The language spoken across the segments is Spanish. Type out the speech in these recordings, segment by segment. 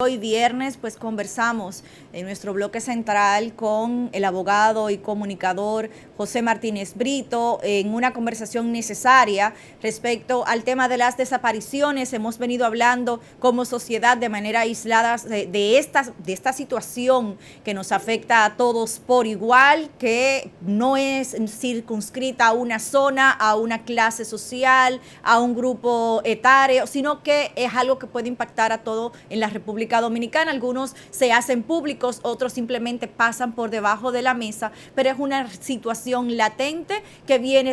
Hoy viernes pues conversamos en nuestro bloque central con el abogado y comunicador José Martínez Brito en una conversación necesaria respecto al tema de las desapariciones. Hemos venido hablando como sociedad de manera aislada de esta situación que nos afecta a todos por igual, que no es circunscrita a una zona, a una clase social, a un grupo etario, sino que es algo que puede impactar a todo en la República Dominicana. Algunos se hacen públicos, otros simplemente pasan por debajo de la mesa, pero es una situación latente que viene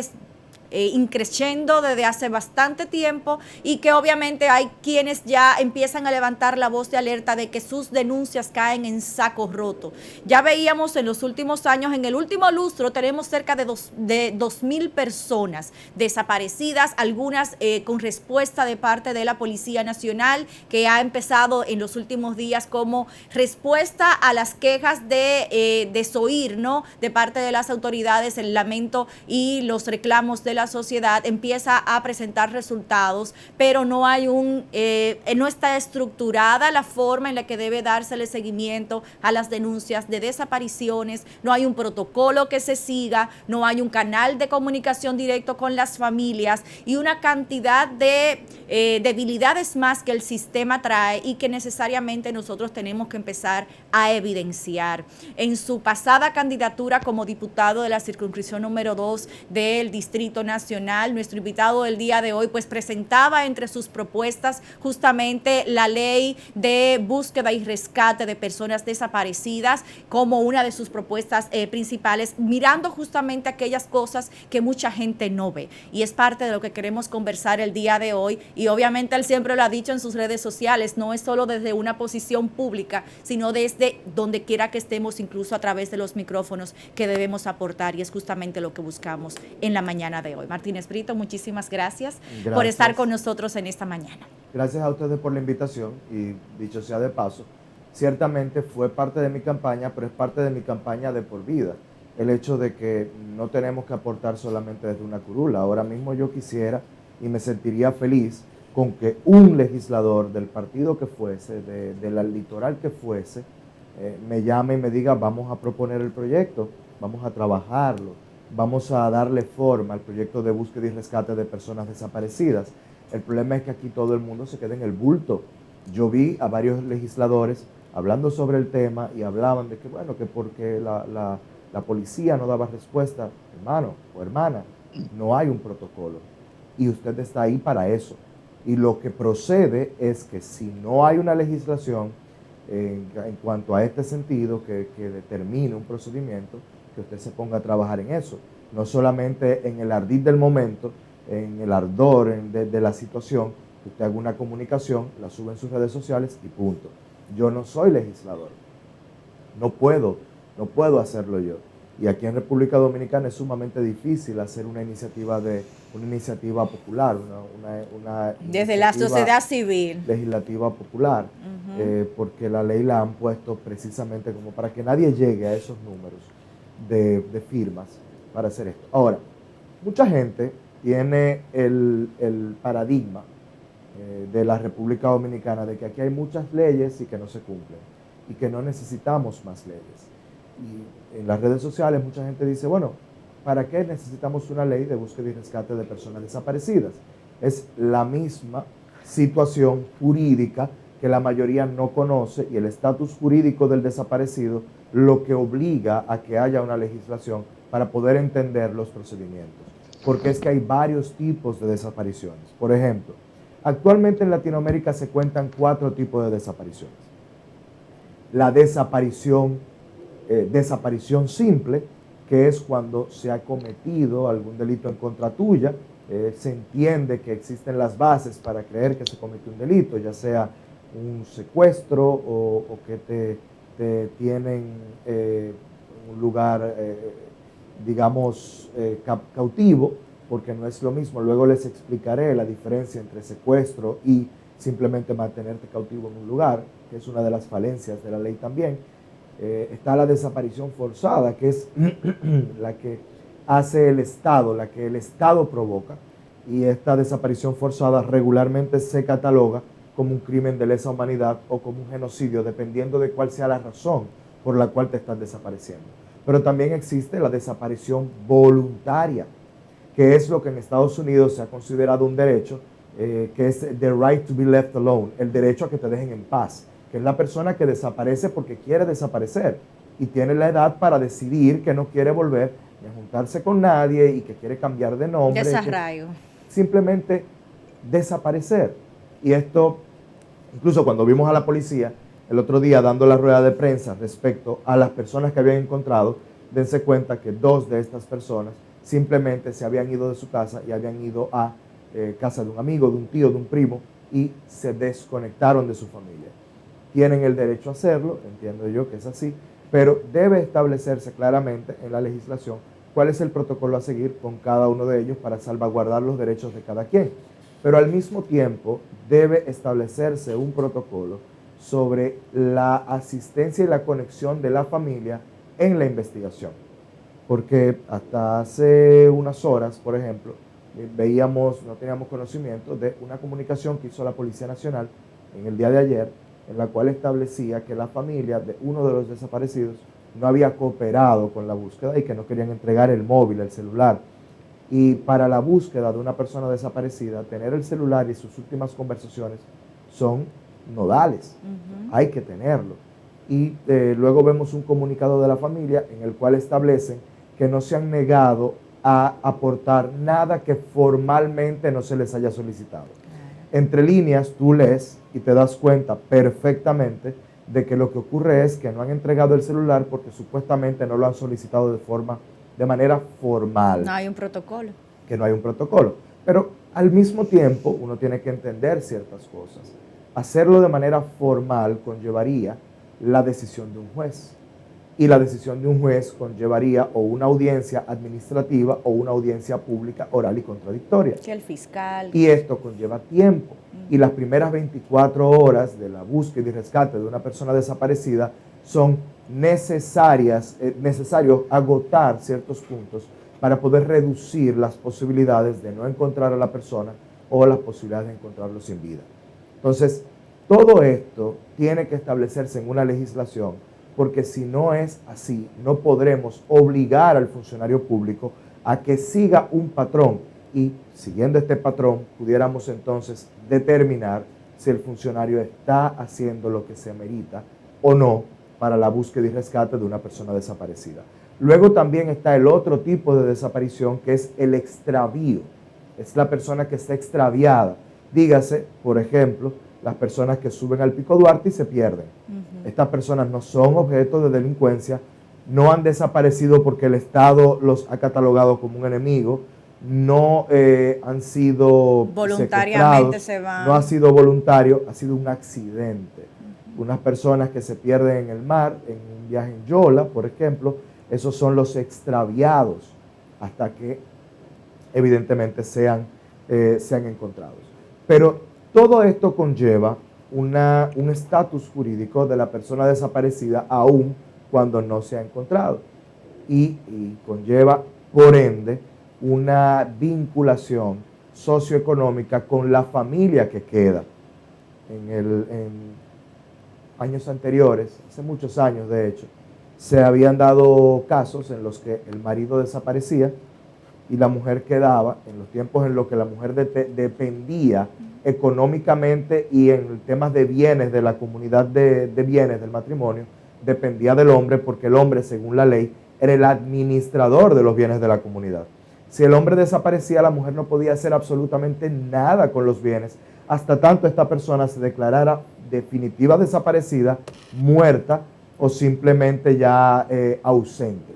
increciendo desde hace bastante tiempo y que obviamente hay quienes ya empiezan a levantar la voz de alerta de que sus denuncias caen en saco roto. Ya veíamos en los últimos años, en el último lustro tenemos cerca de 2.000 personas desaparecidas, algunas con respuesta de parte de la Policía Nacional, que ha empezado en los últimos días como respuesta a las quejas de desoír, ¿no?, de parte de las autoridades, el lamento y los reclamos de la sociedad, empieza a presentar resultados, pero no hay no está estructurada la forma en la que debe dársele seguimiento a las denuncias de desapariciones, no hay un protocolo que se siga, no hay un canal de comunicación directo con las familias y una cantidad de debilidades más que el sistema trae y que necesariamente nosotros tenemos que empezar a evidenciar. En su pasada candidatura como diputado de la circunscripción número 2 del Distrito Nacional, nuestro invitado del día de hoy pues presentaba entre sus propuestas justamente la ley de búsqueda y rescate de personas desaparecidas como una de sus propuestas principales, mirando justamente aquellas cosas que mucha gente no ve, y es parte de lo que queremos conversar el día de hoy. Y obviamente él siempre lo ha dicho en sus redes sociales, no es solo desde una posición pública, sino desde donde quiera que estemos, incluso a través de los micrófonos, que debemos aportar, y es justamente lo que buscamos en la mañana de hoy. Martínez Brito, muchísimas gracias por estar con nosotros en esta mañana. Gracias a ustedes por la invitación, y dicho sea de paso, ciertamente fue parte de mi campaña, pero es parte de mi campaña de por vida. El hecho de que no tenemos que aportar solamente desde una curula. Ahora mismo yo quisiera y me sentiría feliz con que un legislador del partido que fuese, de la litoral que fuese, me llame y me diga: vamos a proponer el proyecto, vamos a trabajarlo, vamos a darle forma al proyecto de búsqueda y rescate de personas desaparecidas. El problema es que aquí todo el mundo se queda en el bulto. Yo vi a varios legisladores hablando sobre el tema y hablaban de que, bueno, que porque la policía no daba respuesta. Hermano o hermana, no hay un protocolo y usted está ahí para eso. Y lo que procede es que si no hay una legislación en cuanto a este sentido que determine un procedimiento, que usted se ponga a trabajar en eso, no solamente en el ardid del momento, en el ardor de la situación, que usted haga una comunicación, la sube en sus redes sociales y punto. Yo no soy legislador, no puedo hacerlo yo. Y aquí en República Dominicana es sumamente difícil hacer una iniciativa popular, una desde la sociedad civil legislativa popular, porque la ley la han puesto precisamente como para que nadie llegue a esos números de firmas para hacer esto. Ahora, mucha gente tiene el paradigma de la República Dominicana de que aquí hay muchas leyes y que no se cumplen y que no necesitamos más leyes. Y en las redes sociales mucha gente dice: bueno, ¿para qué necesitamos una ley de búsqueda y rescate de personas desaparecidas? Es la misma situación jurídica que la mayoría no conoce, y el estatus jurídico del desaparecido lo que obliga a que haya una legislación para poder entender los procedimientos. Porque es que hay varios tipos de desapariciones. Por ejemplo, actualmente en Latinoamérica se cuentan 4 tipos de desapariciones. La desaparición simple, que es cuando se ha cometido algún delito en contra tuya, se entiende que existen las bases para creer que se cometió un delito, ya sea un secuestro o que te tienen en un lugar, digamos, cautivo, porque no es lo mismo. Luego les explicaré la diferencia entre secuestro y simplemente mantenerte cautivo en un lugar, que es una de las falencias de la ley también. Está la desaparición forzada, que es la que hace el Estado, la que el Estado provoca, y esta desaparición forzada regularmente se cataloga como un crimen de lesa humanidad o como un genocidio, dependiendo de cuál sea la razón por la cual te están desapareciendo. Pero también existe la desaparición voluntaria, que es lo que en Estados Unidos se ha considerado un derecho, que es the right to be left alone, el derecho a que te dejen en paz, que es la persona que desaparece porque quiere desaparecer y tiene la edad para decidir que no quiere volver ni a juntarse con nadie y que quiere cambiar de nombre. Desarraigo. Simplemente desaparecer. Y esto, incluso cuando vimos a la policía el otro día dando la rueda de prensa respecto a las personas que habían encontrado, dense cuenta que 2 de estas personas simplemente se habían ido de su casa y habían ido a casa de un amigo, de un tío, de un primo, y se desconectaron de su familia. Tienen el derecho a hacerlo, entiendo yo que es así, pero debe establecerse claramente en la legislación cuál es el protocolo a seguir con cada uno de ellos para salvaguardar los derechos de cada quien. Pero al mismo tiempo debe establecerse un protocolo sobre la asistencia y la conexión de la familia en la investigación. Porque hasta hace unas horas, por ejemplo, no teníamos conocimiento de una comunicación que hizo la Policía Nacional en el día de ayer, en la cual establecía que la familia de uno de los desaparecidos no había cooperado con la búsqueda y que no querían entregar el móvil, el celular. Y para la búsqueda de una persona desaparecida, tener el celular y sus últimas conversaciones son nodales. Hay que tenerlo. Y luego vemos un comunicado de la familia en el cual establecen que no se han negado a aportar nada que formalmente no se les haya solicitado. Entre líneas tú lees y te das cuenta perfectamente de que lo que ocurre es que no han entregado el celular porque supuestamente no lo han solicitado de manera formal. No hay un protocolo. Que no hay un protocolo. Pero al mismo tiempo uno tiene que entender ciertas cosas. Hacerlo de manera formal conllevaría la decisión de un juez. Y la decisión de un juez conllevaría o una audiencia administrativa o una audiencia pública oral y contradictoria. Que el fiscal. Y esto conlleva tiempo. Y las primeras 24 horas de la búsqueda y rescate de una persona desaparecida son necesario agotar ciertos puntos para poder reducir las posibilidades de no encontrar a la persona o las posibilidades de encontrarlo sin vida. Entonces, todo esto tiene que establecerse en una legislación, porque si no es así, no podremos obligar al funcionario público a que siga un patrón y, siguiendo este patrón, pudiéramos entonces determinar si el funcionario está haciendo lo que se amerita o no para la búsqueda y rescate de una persona desaparecida. Luego también está el otro tipo de desaparición, que es el extravío. Es la persona que está extraviada. Dígase, por ejemplo, las personas que suben al Pico Duarte y se pierden. Estas personas no son objeto de delincuencia, no han desaparecido porque el Estado los ha catalogado como un enemigo, no han sido voluntariamente se van. No ha sido voluntario, ha sido un accidente. Unas personas que se pierden en el mar, en un viaje en yola, por ejemplo, esos son los extraviados hasta que evidentemente sean encontrados. Pero todo esto conlleva un estatus jurídico de la persona desaparecida aún cuando no se ha encontrado y conlleva, por ende, una vinculación socioeconómica con la familia que queda. En años anteriores, hace muchos años de hecho, se habían dado casos en los que el marido desaparecía y la mujer quedaba, en los tiempos en los que la mujer dependía económicamente y en temas de bienes, de la comunidad de bienes del matrimonio, dependía del hombre porque el hombre, según la ley, era el administrador de los bienes de la comunidad. Si el hombre desaparecía, la mujer no podía hacer absolutamente nada con los bienes hasta tanto esta persona se declarara definitiva desaparecida, muerta o simplemente ya ausente.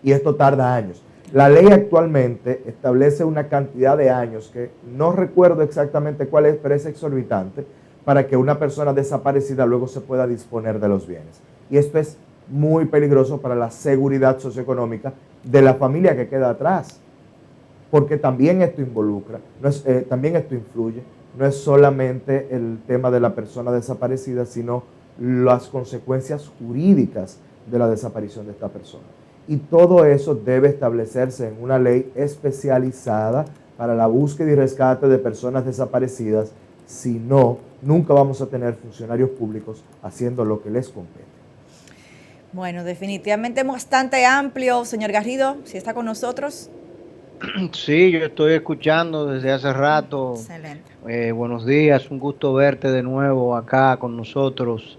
Y esto tarda años. La ley actualmente establece una cantidad de años que no recuerdo exactamente cuál es, pero es exorbitante, para que una persona desaparecida luego se pueda disponer de los bienes. Y esto es muy peligroso para la seguridad socioeconómica de la familia que queda atrás, porque también esto involucra, también esto influye, no es solamente el tema de la persona desaparecida, sino las consecuencias jurídicas de la desaparición de esta persona. Y todo eso debe establecerse en una ley especializada para la búsqueda y rescate de personas desaparecidas, Si no, nunca vamos a tener funcionarios públicos haciendo lo que les compete. Bueno, definitivamente bastante amplio. Señor Garrido, si está con nosotros. Sí, yo estoy escuchando desde hace rato. Excelente. Buenos días, un gusto verte de nuevo acá con nosotros.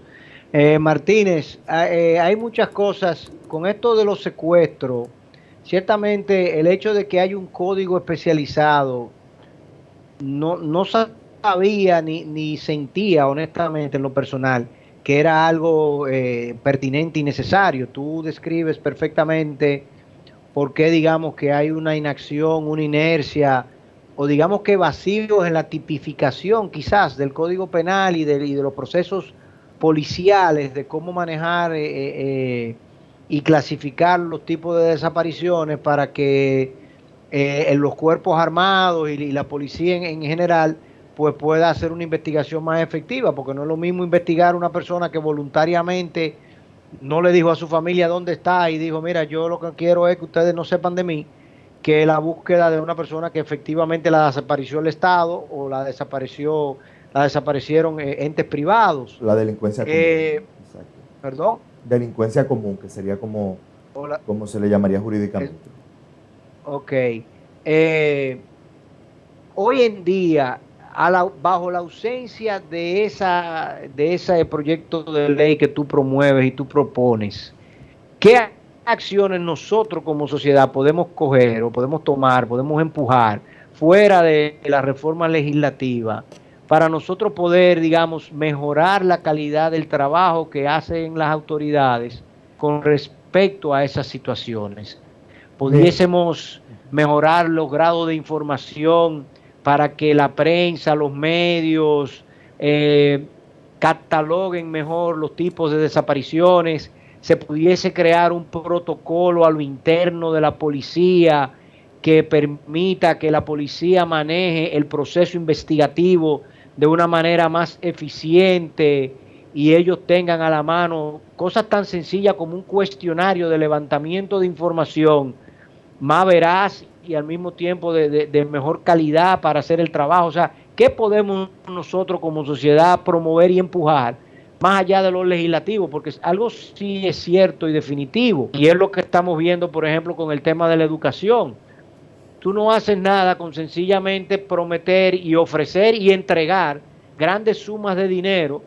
Martínez, hay muchas cosas con esto de los secuestros. Ciertamente el hecho de que hay un código especializado, no sabía ni sentía honestamente en lo personal que era algo pertinente y necesario. Tú describes perfectamente por qué digamos que hay una inacción, una inercia, o digamos que vacíos en la tipificación quizás del Código Penal y de los procesos policiales, de cómo manejar y clasificar los tipos de desapariciones para que en los cuerpos armados y la policía en general pues pueda hacer una investigación más efectiva, porque no es lo mismo investigar a una persona que voluntariamente no le dijo a su familia dónde está y dijo, mira, yo lo que quiero es que ustedes no sepan de mí, que la búsqueda de una persona que efectivamente la desapareció el Estado o la desaparecieron entes privados. La delincuencia común. Exacto. ¿Perdón? Delincuencia común, que sería como se le llamaría jurídicamente. Ok. Hoy en día, bajo la ausencia de ese proyecto de ley que tú promueves y tú propones, ¿qué acciones nosotros como sociedad podemos coger o podemos tomar, podemos empujar fuera de la reforma legislativa para nosotros poder, digamos, mejorar la calidad del trabajo que hacen las autoridades con respecto a esas situaciones? ¿Pudiésemos mejorar los grados de información para que la prensa, los medios cataloguen mejor los tipos de desapariciones? ¿Se pudiese crear un protocolo a lo interno de la policía que permita que la policía maneje el proceso investigativo de una manera más eficiente y ellos tengan a la mano cosas tan sencillas como un cuestionario de levantamiento de información más veraz y al mismo tiempo de mejor calidad para hacer el trabajo? O sea, ¿qué podemos nosotros como sociedad promover y empujar más allá de lo legislativo? Porque algo sí es cierto y definitivo, y es lo que estamos viendo, por ejemplo, con el tema de la educación. Tú no haces nada con sencillamente prometer y ofrecer y entregar grandes sumas de dinero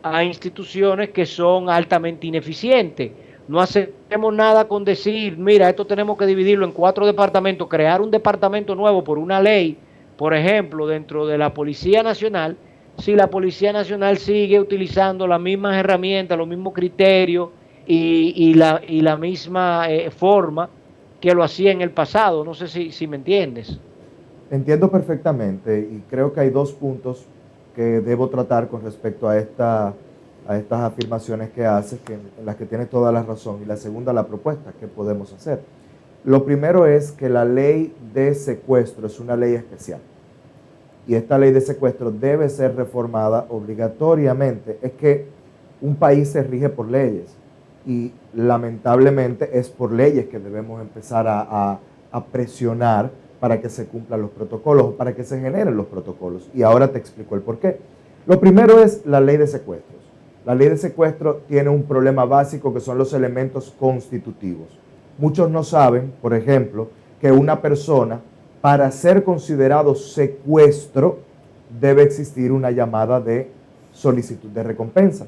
a instituciones que son altamente ineficientes. No hacemos nada con decir, mira, esto tenemos que dividirlo en 4 departamentos, crear un departamento nuevo por una ley, por ejemplo, dentro de la Policía Nacional, si la Policía Nacional sigue utilizando las mismas herramientas, los mismos criterios y la misma forma que lo hacía en el pasado. No sé si me entiendes. Entiendo perfectamente, y creo que hay 2 puntos que debo tratar con respecto a estas afirmaciones que haces, en las que tienes toda la razón, y la segunda, la propuesta que podemos hacer. Lo primero es que la ley de secuestro es una ley especial, y esta ley de secuestro debe ser reformada obligatoriamente. Es que un país se rige por leyes, y lamentablemente es por leyes que debemos empezar a presionar para que se cumplan los protocolos, para que se generen los protocolos. Y ahora te explico el por qué. Lo primero es la ley de secuestros. La ley de secuestro tiene un problema básico que son los elementos constitutivos. Muchos no saben, por ejemplo, que una persona, para ser considerado secuestro, debe existir una llamada de solicitud de recompensa.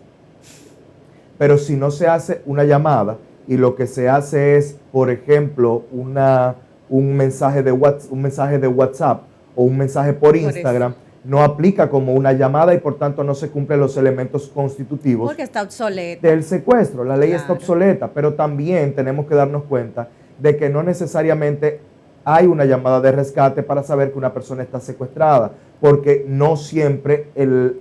Pero si no se hace una llamada y lo que se hace es, por ejemplo, un mensaje de WhatsApp o un mensaje por Instagram, no aplica como una llamada y por tanto no se cumplen los elementos constitutivos. Porque está obsoleta. Del secuestro. La ley está obsoleta, pero también tenemos que darnos cuenta de que no necesariamente hay una llamada de rescate para saber que una persona está secuestrada, porque no siempre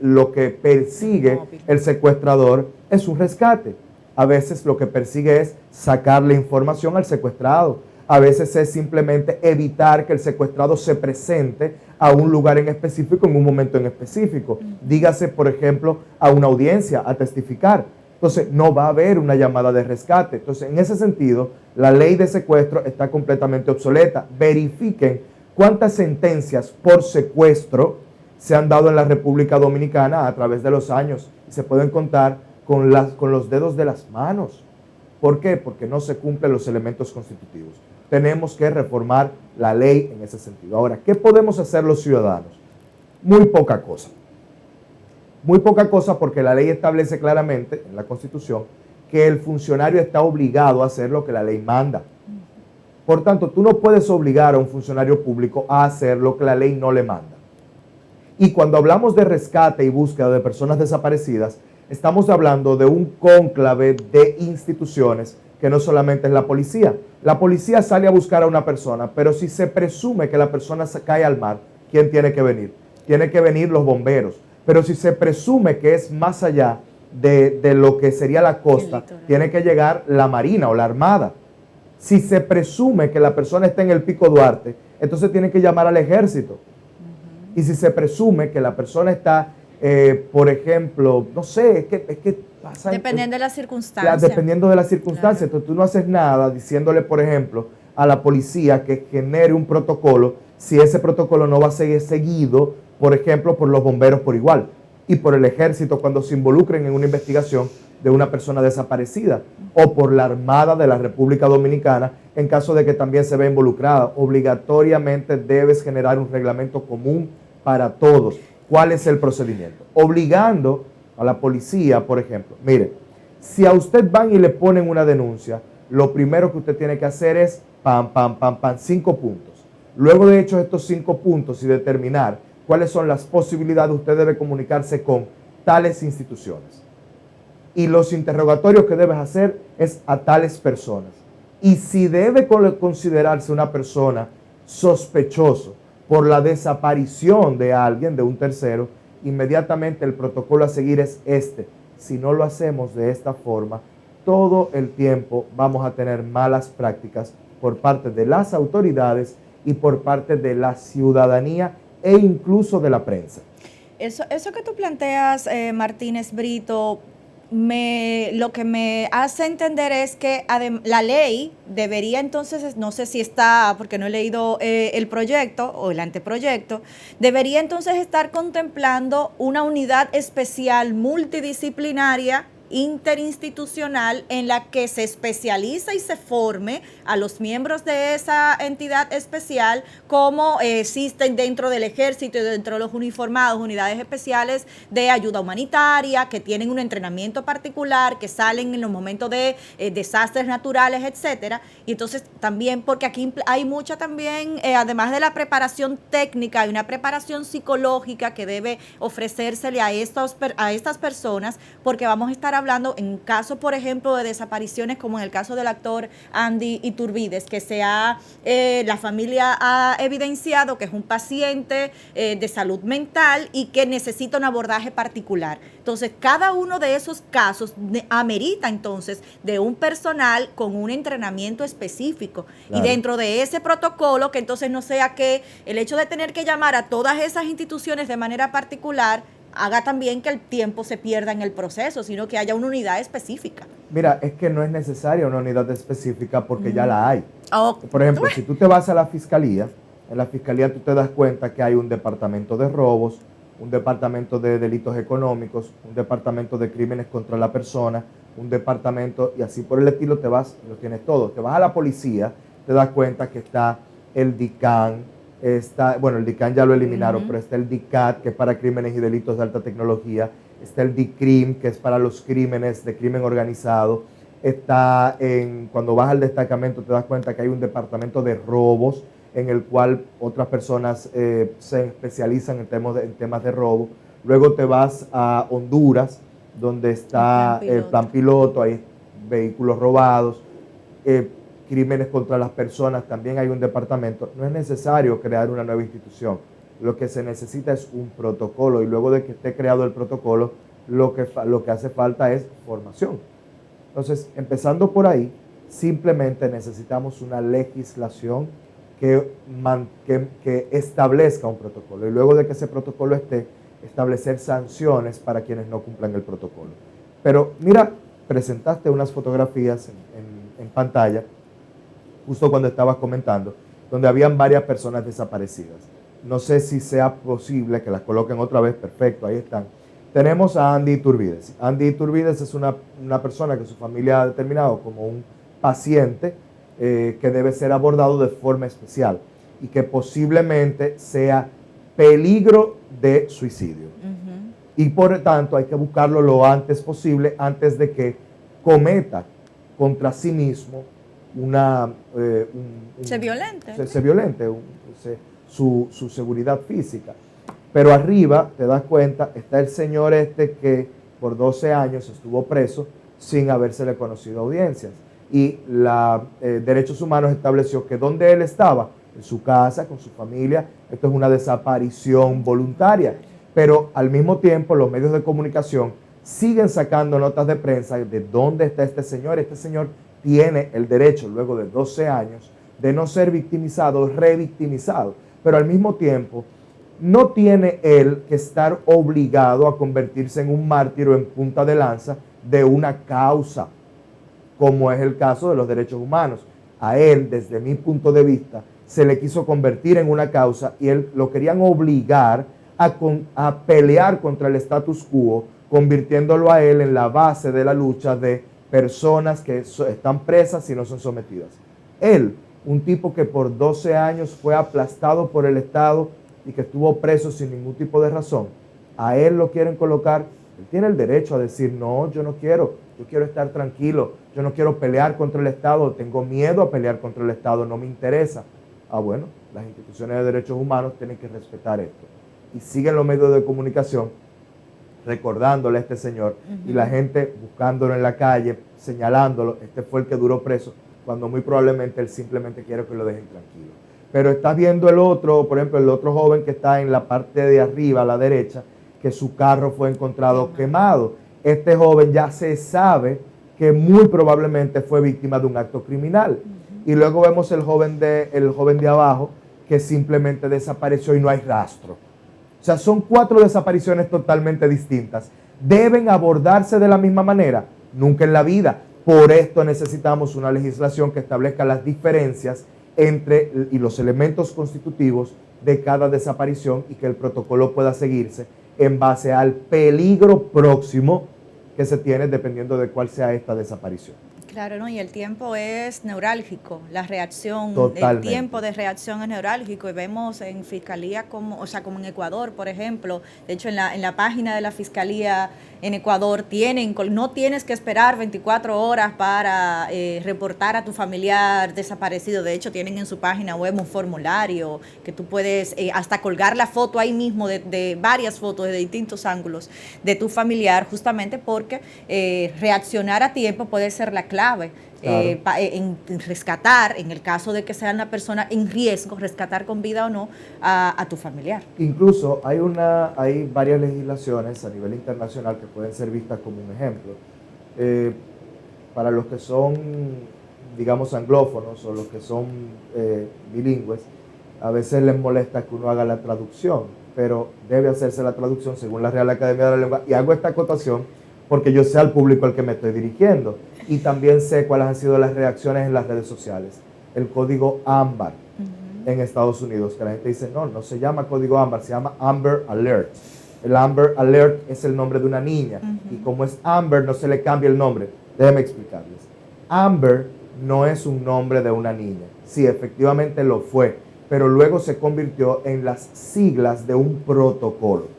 lo que persigue el secuestrador es un rescate. A veces lo que persigue es sacarle información al secuestrado. A veces es simplemente evitar que el secuestrado se presente a un lugar en específico en un momento en específico. Dígase, por ejemplo, a una audiencia, a testificar. Entonces, no va a haber una llamada de rescate. Entonces, en ese sentido, la ley de secuestro está completamente obsoleta. Verifiquen cuántas sentencias por secuestro se han dado en la República Dominicana a través de los años y se pueden contar con los dedos de las manos. ¿Por qué? Porque no se cumplen los elementos constitutivos. Tenemos que reformar la ley en ese sentido. Ahora, ¿qué podemos hacer los ciudadanos? Muy poca cosa. Muy poca cosa, porque la ley establece claramente en la Constitución que el funcionario está obligado a hacer lo que la ley manda. Por tanto, tú no puedes obligar a un funcionario público a hacer lo que la ley no le manda. Y cuando hablamos de rescate y búsqueda de personas desaparecidas, estamos hablando de un cónclave de instituciones que no solamente es la policía. La policía sale a buscar a una persona, pero si se presume que la persona cae al mar, ¿quién tiene que venir? Tiene que venir los bomberos. Pero si se presume que es más allá de lo que sería la costa, tiene que llegar la Marina o la Armada. Si se presume que la persona está en el Pico Duarte, entonces tiene que llamar al Ejército. Y si se presume que la persona está, por ejemplo, no sé, es que pasa... Dependiendo de las circunstancias. Dependiendo de las circunstancias. Claro. Entonces tú no haces nada diciéndole, por ejemplo, a la policía que genere un protocolo, si ese protocolo no va a ser seguido, por ejemplo, por los bomberos por igual y por el Ejército cuando se involucren en una investigación de una persona desaparecida, o por la Armada de la República Dominicana en caso de que también se vea involucrada. Obligatoriamente debes generar un reglamento común para todos. ¿Cuál es el procedimiento? Obligando a la policía, por ejemplo, mire, si a usted van y le ponen una denuncia, lo primero que usted tiene que hacer es 5 puntos. Luego de hecho estos 5 puntos y determinar cuáles son las posibilidades, usted debe comunicarse con tales instituciones. Y los interrogatorios que debes hacer es a tales personas. Y si debe considerarse una persona sospechoso por la desaparición de alguien, de un tercero, inmediatamente el protocolo a seguir es este. Si no lo hacemos de esta forma, todo el tiempo vamos a tener malas prácticas por parte de las autoridades y por parte de la ciudadanía e incluso de la prensa. Eso que tú planteas, Martínez Brito, lo que me hace entender es que la ley debería entonces, no sé si está, porque no he leído el proyecto o el anteproyecto, debería entonces estar contemplando una unidad especial multidisciplinaria interinstitucional en la que se especializa y se forme a los miembros de esa entidad especial, como existen dentro del Ejército y dentro de los uniformados, unidades especiales de ayuda humanitaria, que tienen un entrenamiento particular, que salen en los momentos de desastres naturales, etcétera. Y entonces también, porque aquí hay mucha también, además de la preparación técnica, hay una preparación psicológica que debe ofrecérsele a estas personas, porque vamos a estar hablando en caso, por ejemplo, de desapariciones, como en el caso del actor Andy Iturbides, que la familia ha evidenciado que es un paciente de salud mental y que necesita un abordaje particular. Entonces, cada uno de esos casos amerita entonces de un personal con un entrenamiento específico. Claro. Y dentro de ese protocolo, que entonces no sea que el hecho de tener que llamar a todas esas instituciones de manera particular haga también que el tiempo se pierda en el proceso, sino que haya una unidad específica. Mira, es que no es necesaria una unidad específica porque ya la hay. Por ejemplo, si tú te vas a la fiscalía, en la fiscalía tú te das cuenta que hay un departamento de robos, un departamento de delitos económicos, un departamento de crímenes contra la persona, un departamento, y así por el estilo te vas, lo tienes todo. Te vas a la policía, te das cuenta que está el DICAN, el DICAN ya lo eliminaron, pero está el DICAT, que es para crímenes y delitos de alta tecnología, está el DICRIM, que es para los crímenes de crimen organizado, cuando vas al destacamento te das cuenta que hay un departamento de robos, en el cual otras personas se especializan en temas de robo. Luego te vas a Honduras, donde está el plan piloto, hay vehículos robados, crímenes contra las personas, también hay un departamento. No es necesario crear una nueva institución. Lo que se necesita es un protocolo, y luego de que esté creado el protocolo, lo que hace falta es formación. Entonces, empezando por ahí, simplemente necesitamos una legislación que establezca un protocolo, y luego de que ese protocolo esté, establecer sanciones para quienes no cumplan el protocolo. Pero mira, presentaste unas fotografías en pantalla, justo cuando estabas comentando, donde habían varias personas desaparecidas. no sé si sea posible que las coloquen otra vez, perfecto, ahí están. Tenemos a Andy Iturbides. Andy Iturbides es una persona que su familia ha determinado como un paciente que debe ser abordado de forma especial y que posiblemente sea peligro de suicidio. Y por tanto hay que buscarlo lo antes posible, antes de que cometa contra sí mismo se violente. Su seguridad física. Pero arriba, te das cuenta, está el señor que por 12 años estuvo preso sin habérsele conocido audiencias. Y Derechos Humanos estableció que donde él estaba, en su casa, con su familia, esto es una desaparición voluntaria. Pero al mismo tiempo los medios de comunicación siguen sacando notas de prensa de dónde está este señor. Este señor tiene el derecho, luego de 12 años, de no ser victimizado, revictimizado. Pero al mismo tiempo, no tiene él que estar obligado a convertirse en un mártir o en punta de lanza de una causa, como es el caso de los derechos humanos. A él, desde mi punto de vista, se le quiso convertir en una causa y él lo querían obligar a pelear contra el status quo, convirtiéndolo a él en la base de la lucha de personas que están presas y no son sometidas. Él, un tipo que por 12 años fue aplastado por el Estado y que estuvo preso sin ningún tipo de razón, a él lo quieren colocar. Él tiene el derecho a decir, no, yo no quiero, yo quiero estar tranquilo, yo no quiero pelear contra el Estado, tengo miedo a pelear contra el Estado, no me interesa. Ah, bueno, las instituciones de derechos humanos tienen que respetar esto. Y siguen los medios de comunicación recordándole a este señor y la gente buscándolo en la calle, señalándolo, este fue el que duró preso, cuando muy probablemente él simplemente quiere que lo dejen tranquilo. Pero estás viendo el otro, por ejemplo, el otro joven que está en la parte de arriba, a la derecha, que su carro fue encontrado quemado. Este joven ya se sabe que muy probablemente fue víctima de un acto criminal. Y luego vemos el joven de abajo que simplemente desapareció y no hay rastro. O sea, son 4 desapariciones totalmente distintas. ¿Deben abordarse de la misma manera? Nunca en la vida. Por esto necesitamos una legislación que establezca las diferencias y los elementos constitutivos de cada desaparición y que el protocolo pueda seguirse en base al peligro próximo que se tiene dependiendo de cuál sea esta desaparición. Claro, ¿no? Y el tiempo es neurálgico, la reacción, Totalmente. el tiempo de reacción es neurálgico y vemos en Fiscalía como en Ecuador, por ejemplo, de hecho en la página de la Fiscalía en Ecuador no tienes que esperar 24 horas para reportar a tu familiar desaparecido. De hecho, tienen en su página web un formulario que tú puedes hasta colgar la foto ahí mismo de varias fotos de distintos ángulos de tu familiar, justamente porque reaccionar a tiempo puede ser la clave. Claro. En rescatar, en el caso de que sea una persona en riesgo, rescatar con vida o no a tu familiar. Incluso hay varias legislaciones a nivel internacional que pueden ser vistas como un ejemplo. Para los que son, digamos, anglófonos o los que son bilingües, a veces les molesta que uno haga la traducción, pero debe hacerse la traducción según la Real Academia de la Lengua. Y hago esta acotación porque yo sé al público al que me estoy dirigiendo y también sé cuáles han sido las reacciones en las redes sociales. El código ámbar en Estados Unidos, que la gente dice, no se llama código ámbar, se llama Amber Alert. El Amber Alert es el nombre de una niña y como es Amber no se le cambia el nombre. Déjenme explicarles. Amber no es un nombre de una niña. Sí, efectivamente lo fue, pero luego se convirtió en las siglas de un protocolo.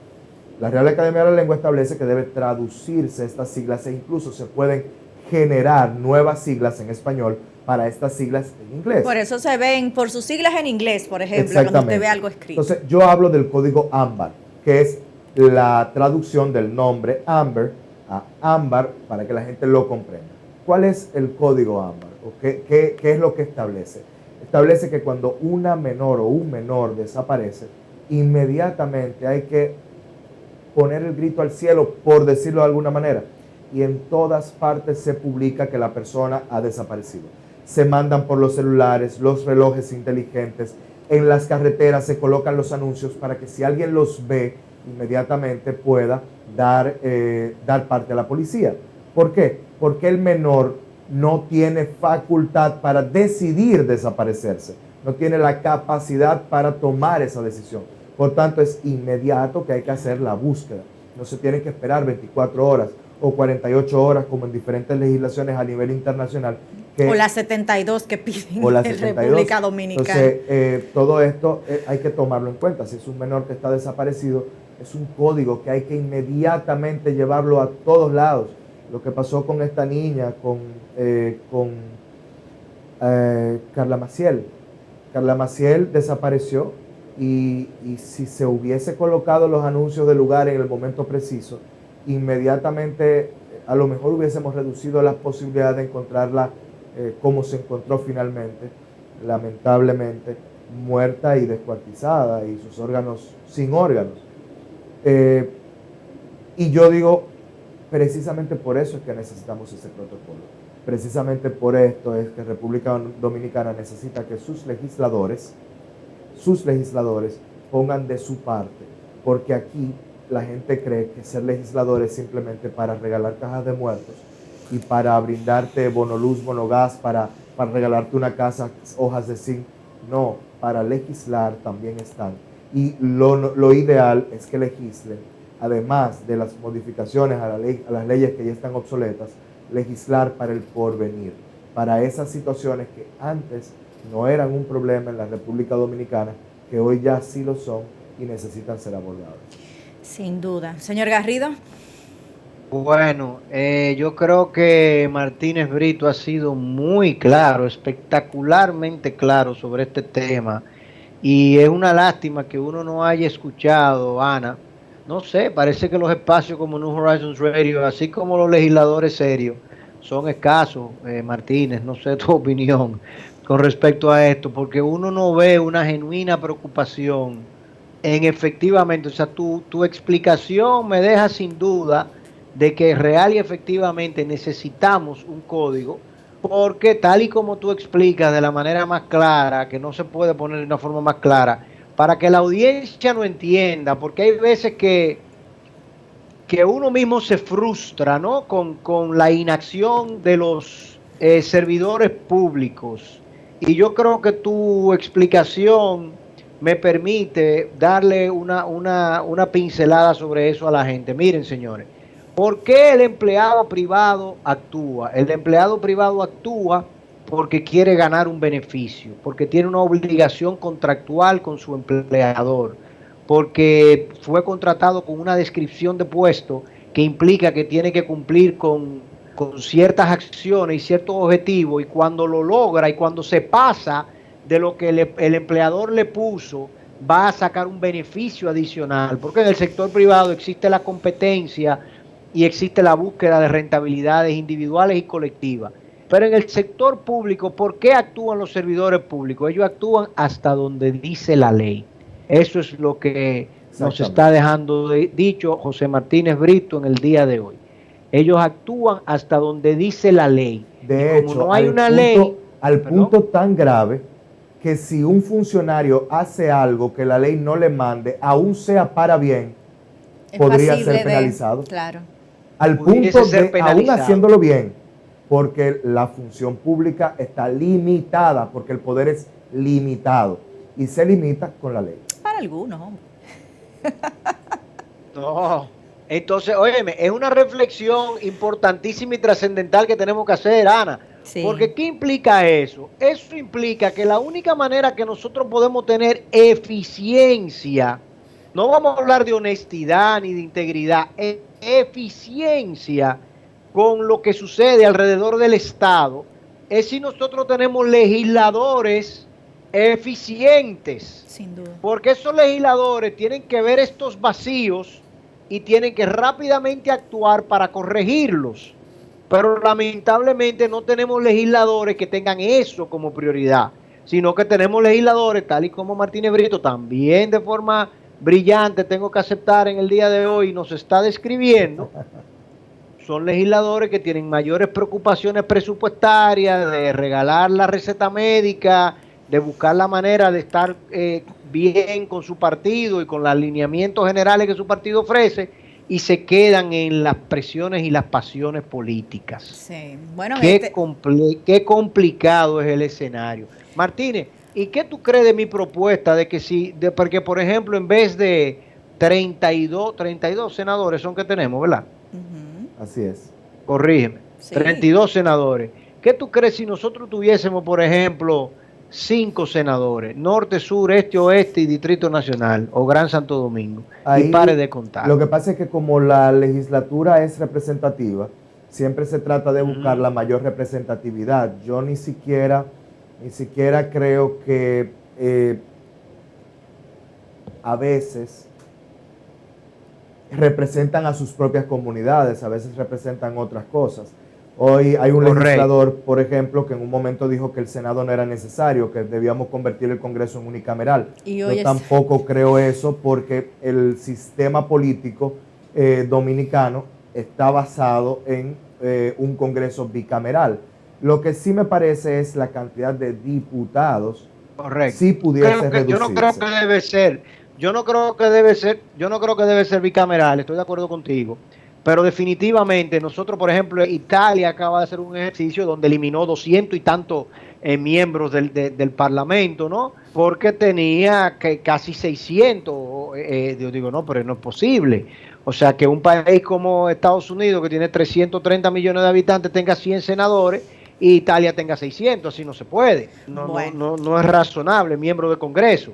La Real Academia de la Lengua establece que debe traducirse estas siglas e incluso se pueden generar nuevas siglas en español para estas siglas en inglés. Por eso se ven por sus siglas en inglés, por ejemplo, cuando usted ve algo escrito. Entonces, yo hablo del código ámbar, que es la traducción del nombre Amber a ámbar para que la gente lo comprenda. ¿Cuál es el código ámbar? ¿O qué es lo que establece? Establece que cuando una menor o un menor desaparece, inmediatamente hay que poner el grito al cielo, por decirlo de alguna manera, y en todas partes se publica que la persona ha desaparecido. Se mandan por los celulares, los relojes inteligentes, en las carreteras se colocan los anuncios para que si alguien los ve, inmediatamente pueda dar parte a la policía. ¿Por qué? Porque el menor no tiene facultad para decidir desaparecerse. no tiene la capacidad para tomar esa decisión. Por tanto, es inmediato que hay que hacer la búsqueda. No se tiene que esperar 24 horas o 48 horas como en diferentes legislaciones a nivel internacional. O las 72 que piden en República Dominicana. Entonces, todo esto hay que tomarlo en cuenta. Si es un menor que está desaparecido, es un código que hay que inmediatamente llevarlo a todos lados. Lo que pasó con esta niña, con Carla Maciel. Carla Maciel desapareció y si se hubiese colocado los anuncios del lugar en el momento preciso, inmediatamente a lo mejor hubiésemos reducido las posibilidades de encontrarla como se encontró finalmente, lamentablemente muerta y descuartizada y sus órganos sin órganos. Y yo digo, precisamente por eso es que necesitamos ese protocolo. Precisamente por esto es que República Dominicana necesita que sus legisladores pongan de su parte, porque aquí la gente cree que ser legislador es simplemente para regalar cajas de muertos y para brindarte bonoluz, bonogás, para regalarte una casa, hojas de zinc. No, para legislar también están. Y lo ideal es que legislen, además de las modificaciones a las leyes que ya están obsoletas, legislar para el porvenir, para esas situaciones que antes no eran un problema en la República Dominicana, que hoy ya sí lo son y necesitan ser abordadas. Sin duda. Señor Garrido. Bueno, yo creo que Martínez Brito ha sido muy claro, espectacularmente claro sobre este tema, y es una lástima que uno no haya escuchado, Ana. No sé, parece que los espacios como New Horizons Radio, así como los legisladores serios, son escasos, Martínez. No sé tu opinión con respecto a esto, porque uno no ve una genuina preocupación en efectivamente, o sea, tu explicación me deja sin duda de que real y efectivamente necesitamos un código, porque tal y como tú explicas de la manera más clara, que no se puede poner de una forma más clara, para que la audiencia no entienda, porque hay veces que uno mismo se frustra, ¿no? Con la inacción de los servidores públicos. Y yo creo que tu explicación me permite darle una pincelada sobre eso a la gente. Miren, señores, ¿por qué el empleado privado actúa? El empleado privado actúa porque quiere ganar un beneficio, porque tiene una obligación contractual con su empleador, porque fue contratado con una descripción de puesto que implica que tiene que cumplir con ciertas acciones y ciertos objetivos, y cuando lo logra y cuando se pasa de lo que el empleador le puso, va a sacar un beneficio adicional, porque en el sector privado existe la competencia y existe la búsqueda de rentabilidades individuales y colectivas. Pero en el sector público, ¿por qué actúan los servidores públicos? Ellos actúan hasta donde dice la ley. Eso es lo que nos está dejando dicho José Martínez Brito en el día de hoy. Ellos actúan hasta donde dice la ley. De hecho, no hay una ley, al punto tan grave que si un funcionario hace algo que la ley no le mande, aún sea para bien, podría ser penalizado. Claro. Al punto de, aún haciéndolo bien, porque la función pública está limitada, porque el poder es limitado y se limita con la ley. Para algunos, hombre. No. Entonces, óyeme, es una reflexión importantísima y trascendental que tenemos que hacer, Ana. Sí. Porque ¿qué implica eso? Eso implica que la única manera que nosotros podemos tener eficiencia, no vamos a hablar de honestidad ni de integridad, eficiencia con lo que sucede alrededor del Estado, es si nosotros tenemos legisladores eficientes. Sin duda. Porque esos legisladores tienen que ver estos vacíos y tienen que rápidamente actuar para corregirlos. Pero lamentablemente no tenemos legisladores que tengan eso como prioridad, sino que tenemos legisladores, tal y como Martínez Brito también de forma brillante, tengo que aceptar en el día de hoy, nos está describiendo. Son legisladores que tienen mayores preocupaciones presupuestarias, de regalar la receta médica, de buscar la manera de estar bien con su partido y con los alineamientos generales que su partido ofrece, y se quedan en las presiones y las pasiones políticas. Sí, bueno, qué complicado es el escenario. Martínez, ¿Y qué tú crees de mi propuesta de que porque por ejemplo en vez de 32 senadores son que tenemos, ¿verdad? Así es. Corrígeme, Sí. 32 senadores. ¿Qué tú crees si nosotros tuviésemos, por ejemplo, 5 senadores, norte, sur, este, oeste y Distrito Nacional, o Gran Santo Domingo, Ahí, y pare de contar? lo que pasa es que como la legislatura es representativa, siempre se trata de buscar la mayor representatividad. Yo ni siquiera creo que a veces representan a sus propias comunidades, a veces representan otras cosas. Hoy hay un legislador, por ejemplo, que en un momento dijo que el Senado no era necesario, que debíamos convertir el Congreso en unicameral. Yo tampoco creo eso, porque el sistema político dominicano está basado en un Congreso bicameral. Lo que sí me parece es la cantidad de diputados. Correcto. Sí pudiese reducirse. Yo no creo que debe ser. Yo no creo que debe ser bicameral, estoy de acuerdo contigo. Pero definitivamente nosotros, por ejemplo, Italia acaba de hacer un ejercicio donde eliminó 200 y tantos miembros del Parlamento, ¿no? Porque tenía casi 600. Yo digo, no, pero no es posible. O sea, que un país como Estados Unidos, que tiene 330 millones de habitantes, tenga 100 senadores y Italia tenga 600, así no se puede. No es razonable, miembro del Congreso.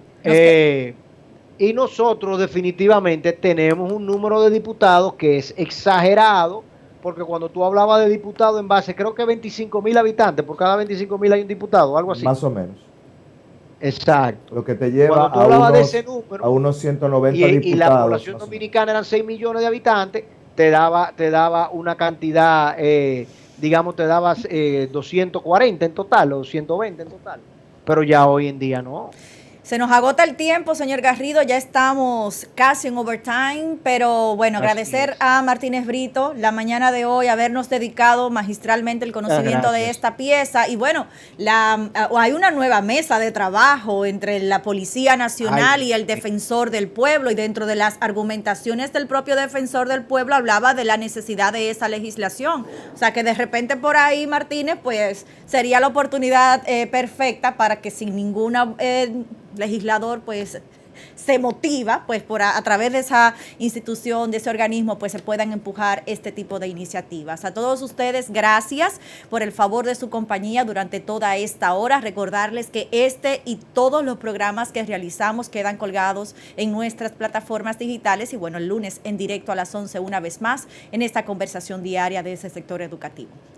Y nosotros definitivamente tenemos un número de diputados que es exagerado, porque cuando tú hablabas de diputados en base, creo que 25,000 habitantes, por cada 25,000 hay un diputado, algo así. Más o menos. Exacto. Lo que te lleva de ese número, a unos 190 diputados. Y la población dominicana eran 6 millones de habitantes, te daba una cantidad, digamos, te daba 240 en total, o 220 en total. Pero ya hoy en día no. Se nos agota el tiempo, señor Garrido, ya estamos casi en overtime, pero bueno, agradecer a Martínez Brito la mañana de hoy habernos dedicado magistralmente el conocimiento de esta pieza. Y bueno, hay una nueva mesa de trabajo entre la Policía Nacional y el Defensor del Pueblo, y dentro de las argumentaciones del propio Defensor del Pueblo hablaba de la necesidad de esa legislación. O sea que de repente por ahí, Martínez, pues sería la oportunidad perfecta para que sin ninguna legislador pues se motiva pues a través de esa institución, de ese organismo, pues se puedan empujar este tipo de iniciativas. A todos ustedes, gracias por el favor de su compañía durante toda esta hora. Recordarles que este y todos los programas que realizamos quedan colgados en nuestras plataformas digitales, y bueno, el lunes en directo a las 11 una vez más en esta conversación diaria de ese sector educativo.